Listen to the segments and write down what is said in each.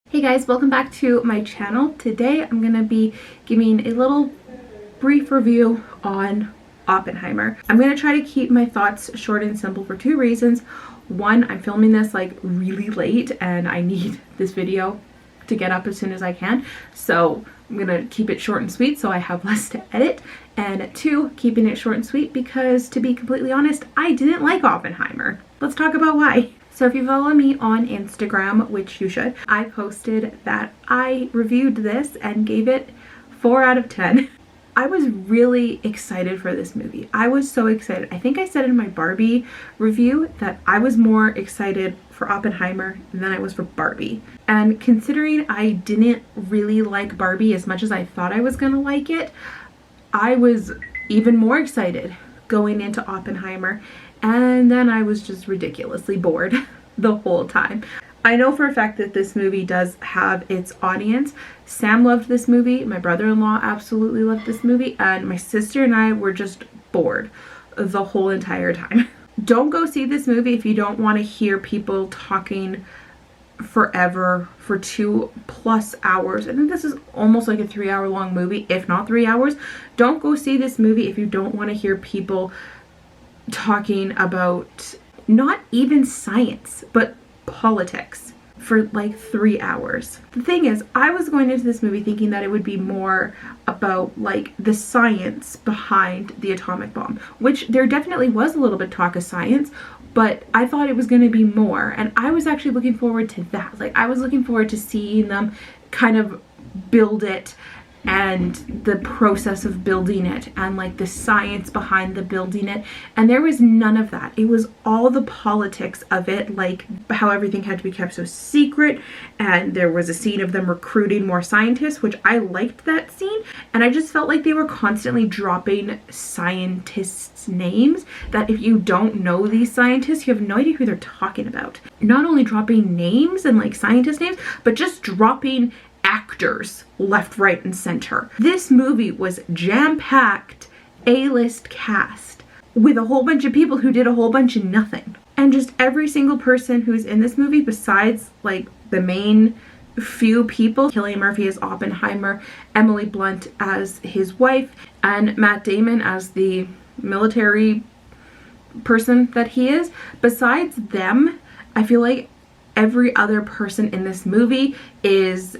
Hey guys, welcome back to my channel. Today I'm going to be giving a little brief review on Oppenheimer. I'm going to try to keep my thoughts short and simple for two reasons. One, I'm filming this like really late and I need this video to get up as soon as I can. So I'm going to keep it short and sweet so I have less to edit. And two, keeping it short and sweet because, to be completely honest, I didn't like Oppenheimer. Let's talk about why. So if you follow me on Instagram, which you should, I posted that I reviewed this and gave it 4 out of 10. I was really excited for this movie. I was so excited. I think I said in my Barbie review that I was more excited for Oppenheimer than I was for Barbie. And considering I didn't really like Barbie as much as I thought I was gonna like it, I was even more excited going into Oppenheimer. And then I was just ridiculously bored the whole time. I know for a fact that this movie does have its audience. Sam loved this movie, my brother-in-law absolutely loved this movie, and my sister and I were just bored the whole entire time. Don't go see this movie if you don't want to hear people talking forever for 2+ hours. I think this is almost like a 3-hour long movie, if not 3 hours. Don't go see this movie if you don't want to hear people talking about not even science but politics for like 3 hours. The thing is, I was going into this movie thinking that it would be more about like the science behind the atomic bomb, which there definitely was a little bit talk of science, but I thought it was going to be more, and I was actually looking forward to that. Like, I was looking forward to seeing them kind of build it and the process of building it and like the science behind the building it, and there was none of that. It was all the politics of it, like how everything had to be kept so secret, and there was a scene of them recruiting more scientists, which I liked that scene, and I just felt like they were constantly dropping scientists' names that if you don't know these scientists, you have no idea who they're talking about. Not only dropping names and like scientist names, but just dropping actors left, right, and center. This movie was jam-packed A-list cast with a whole bunch of people who did a whole bunch of nothing. And just every single person who's in this movie, besides like the main few people, Cillian Murphy as Oppenheimer, Emily Blunt as his wife, and Matt Damon as the military person that he is, besides them, I feel like every other person in this movie is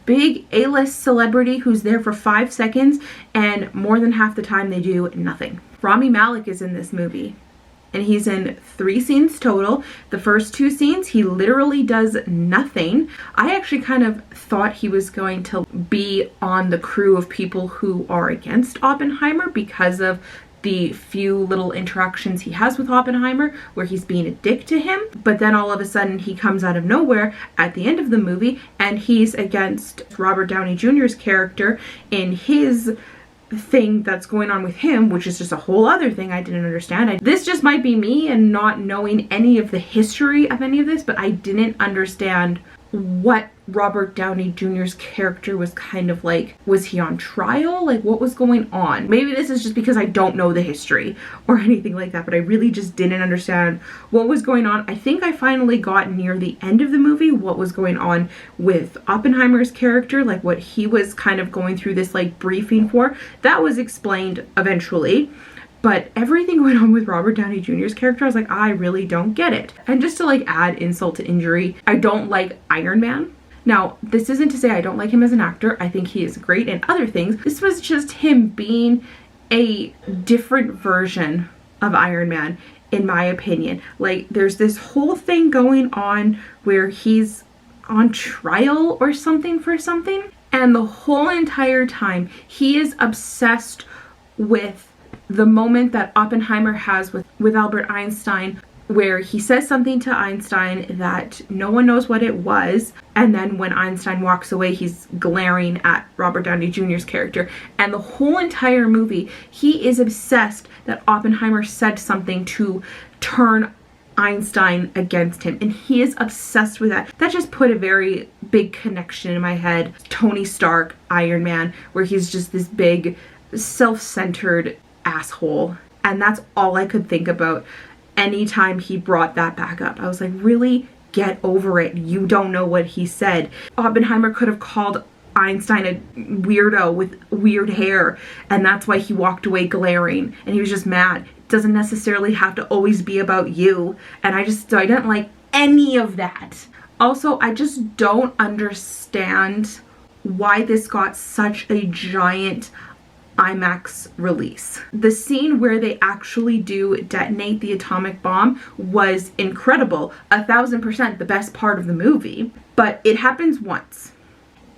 big A-list celebrity who's there for 5 seconds, and more than half the time they do nothing. Rami Malek is in this movie and he's in 3 scenes total. The first 2 scenes he literally does nothing. I actually kind of thought he was going to be on the crew of people who are against Oppenheimer because of the few little interactions he has with Oppenheimer where he's being a dick to him, but then all of a sudden he comes out of nowhere at the end of the movie and he's against Robert Downey Jr.'s character in his thing that's going on with him, which is just a whole other thing I didn't understand. This just might be me and not knowing any of the history of any of this, but I didn't understand what Robert Downey Jr.'s character was kind of like. Was he on trial? Like, what was going on? Maybe this is just because I don't know the history or anything like that, but I really just didn't understand what was going on. I think I finally got near the end of the movie what was going on with Oppenheimer's character, like what he was kind of going through this like briefing for. That was explained eventually. But everything going on with Robert Downey Jr.'s character, I was like, I really don't get it. And just to like add insult to injury, I don't like Iron Man. Now, this isn't to say I don't like him as an actor. I think he is great in other things. This was just him being a different version of Iron Man, in my opinion. Like, there's this whole thing going on where he's on trial or something for something. And the whole entire time, he is obsessed with the moment that Oppenheimer has with Albert Einstein, where he says something to Einstein that no one knows what it was, and then when Einstein walks away, he's glaring at Robert Downey Jr.'s character. And the whole entire movie, he is obsessed that Oppenheimer said something to turn Einstein against him, and he is obsessed with that. That just put a very big connection in my head. Tony Stark, Iron Man, where he's just this big self-centered asshole, and that's all I could think about anytime he brought that back up. I was like, really get over it. You don't know what he said. Oppenheimer could have called Einstein a weirdo with weird hair, and that's why he walked away glaring, and he was just mad. It doesn't necessarily have to always be about you. And I didn't like any of that. Also, I just don't understand why this got such a giant IMAX release. The scene where they actually do detonate the atomic bomb was incredible. 1000% the best part of the movie. But it happens once.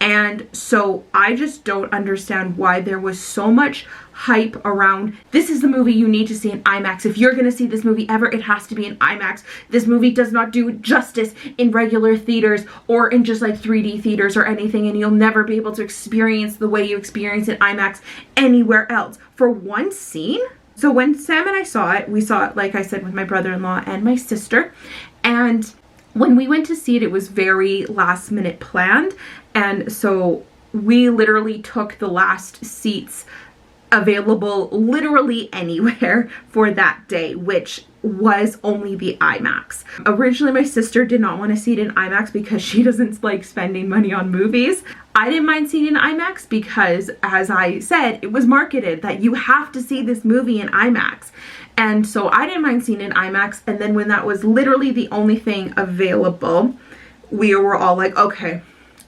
And so I just don't understand why there was so much hype around, this is the movie you need to see in IMAX. If you're going to see this movie ever, it has to be in IMAX. This movie does not do justice in regular theaters or in just like 3D theaters or anything, and you'll never be able to experience the way you experience in IMAX anywhere else. For one scene? So when Sam and I saw it, we saw it, like I said, with my brother-in-law and my sister, and when we went to see it, it was very last minute planned, and so we literally took the last seats available literally anywhere for that day, which was only the IMAX. Originally, my sister did not want to see it in IMAX because she doesn't like spending money on movies. I didn't mind seeing it in IMAX because, as I said, it was marketed that you have to see this movie in IMAX. And so I didn't mind seeing it in IMAX. And then when that was literally the only thing available, we were all like, okay,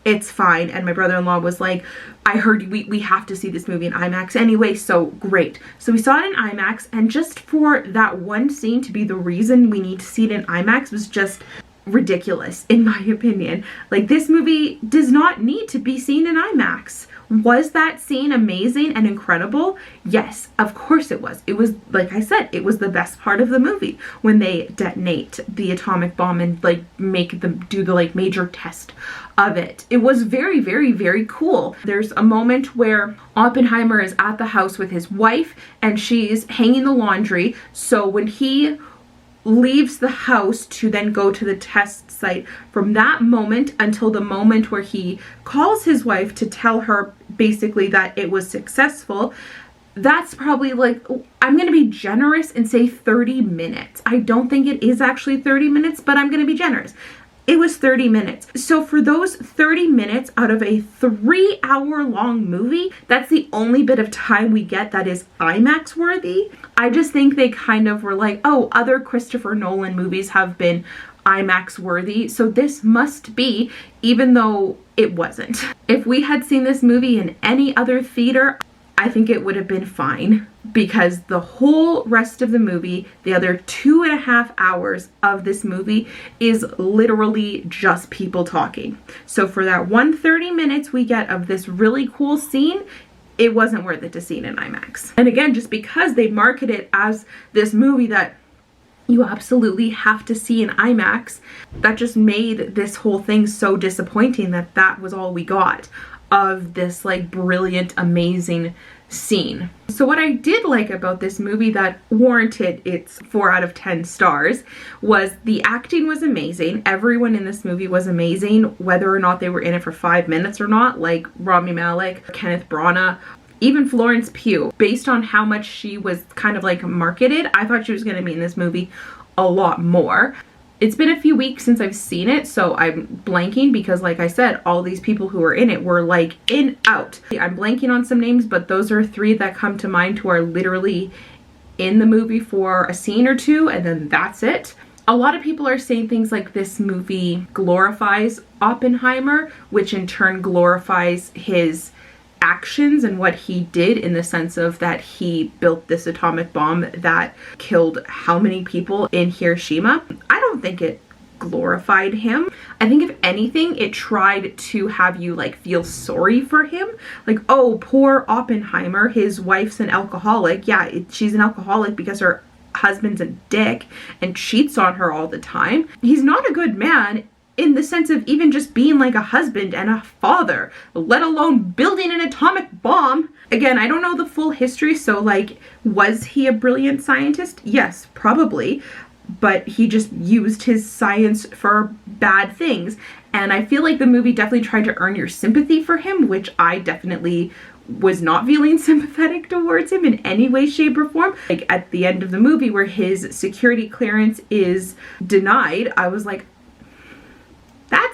it's fine. And my brother-in-law was like, I heard we have to see this movie in IMAX anyway, so great. So we saw it in IMAX, and just for that one scene to be the reason we need to see it in IMAX was just ridiculous, in my opinion. Like, this movie does not need to be seen in IMAX. Was that scene amazing and incredible? Yes, of course it was. It was, like I said, it was the best part of the movie when they detonate the atomic bomb and like make them do the like major test of it. It was very, very, very cool. There's a moment where Oppenheimer is at the house with his wife and she's hanging the laundry. So when he leaves the house to then go to the test site, from that moment until the moment where he calls his wife to tell her basically that it was successful, that's probably like, I'm gonna be generous and say 30 minutes. I don't think it is actually 30 minutes, but I'm gonna be generous. It was 30 minutes. So for those 30 minutes out of a 3-hour-long movie, that's the only bit of time we get that is IMAX worthy. I just think they kind of were like, oh, other Christopher Nolan movies have been IMAX worthy, so this must be, even though it wasn't. If we had seen this movie in any other theater, I think it would have been fine, because the whole rest of the movie, the other 2.5 hours of this movie, is literally just people talking. So for that 130 minutes we get of this really cool scene, it wasn't worth it to see it in IMAX. And again, just because they market it as this movie that you absolutely have to see in IMAX, that just made this whole thing so disappointing that that was all we got of this like brilliant, amazing scene. So what I did like about this movie that warranted its 4 out of 10 stars was the acting was amazing. Everyone in this movie was amazing, whether or not they were in it for 5 minutes or not, like Rami Malek, Kenneth Branagh, even Florence Pugh. Based on how much she was kind of like marketed, I thought she was going to be in this movie a lot more. It's been a few weeks since I've seen it, so I'm blanking because, like I said, all these people who were in it were like in, out. I'm blanking on some names, but those are 3 that come to mind who are literally in the movie for a scene or 2, and then that's it. A lot of people are saying things like this movie glorifies Oppenheimer, which in turn glorifies his actions and what he did, in the sense of that he built this atomic bomb that killed how many people in Hiroshima. I don't think it glorified him. I think if anything, it tried to have you like feel sorry for him. Like, oh, poor Oppenheimer, his wife's an alcoholic. Yeah, she's an alcoholic because her husband's a dick and cheats on her all the time. He's not a good man in the sense of even just being like a husband and a father, let alone building an atomic bomb. Again, I don't know the full history, so like, was he a brilliant scientist? Yes, probably, but he just used his science for bad things. And I feel like the movie definitely tried to earn your sympathy for him, which I definitely was not feeling sympathetic towards him in any way, shape, or form. Like at the end of the movie where his security clearance is denied, I was like,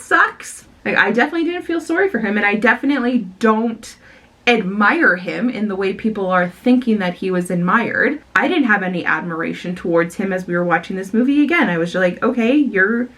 sucks. Like, I definitely didn't feel sorry for him, and I definitely don't admire him in the way people are thinking that he was admired. I didn't have any admiration towards him as we were watching this movie again. I was just like, okay, you're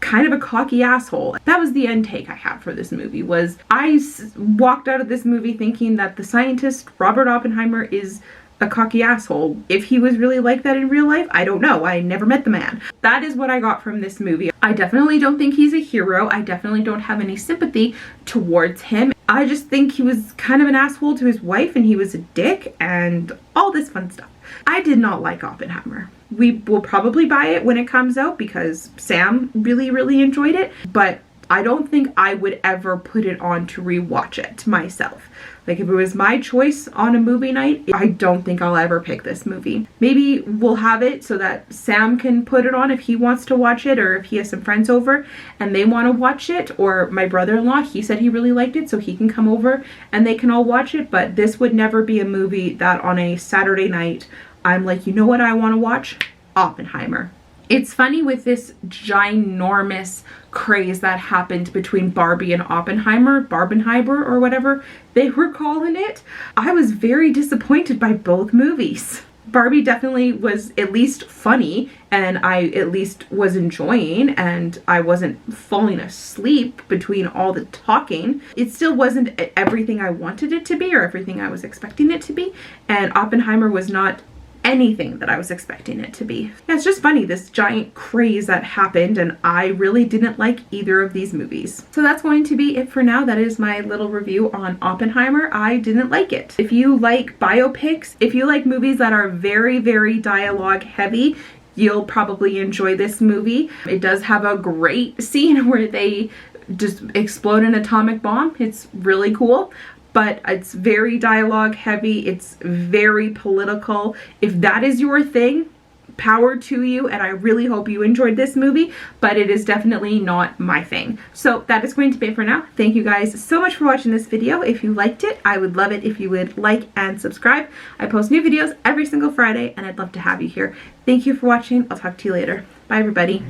kind of a cocky asshole. That was the intake I had for this movie. Was I walked out of this movie thinking that the scientist Robert Oppenheimer is a cocky asshole. If he was really like that in real life, I don't know. I never met the man. That is what I got from this movie. I definitely don't think he's a hero. I definitely don't have any sympathy towards him. I just think he was kind of an asshole to his wife, and he was a dick and all this fun stuff. I did not like Oppenheimer. We will probably buy it when it comes out because Sam really enjoyed it, but I don't think I would ever put it on to rewatch it myself. Like, if it was my choice on a movie night, I don't think I'll ever pick this movie. Maybe we'll have it so that Sam can put it on if he wants to watch it, or if he has some friends over and they want to watch it, or my brother-in-law, he said he really liked it, so he can come over and they can all watch it. But this would never be a movie that on a Saturday night I'm like, you know what I want to watch? Oppenheimer. It's funny with this ginormous craze that happened between Barbie and Oppenheimer, Barbenheimer or whatever they were calling it. I was very disappointed by both movies. Barbie definitely was at least funny, and I at least was enjoying, and I wasn't falling asleep between all the talking. It still wasn't everything I wanted it to be or everything I was expecting it to be, and Oppenheimer was not anything that I was expecting it to be. Yeah, it's just funny, this giant craze that happened, and I really didn't like either of these movies. So that's going to be it for now. That is my little review on Oppenheimer. I didn't like it. If you like biopics, if you like movies that are very dialogue heavy, you'll probably enjoy this movie. It does have a great scene where they just explode an atomic bomb. It's really cool. But it's very dialogue heavy, it's very political. If that is your thing, power to you, and I really hope you enjoyed this movie, but it is definitely not my thing. So that is going to be it for now. Thank you guys so much for watching this video. If you liked it, I would love it if you would like and subscribe. I post new videos every single Friday, and I'd love to have you here. Thank you for watching. I'll talk to you later. Bye, everybody.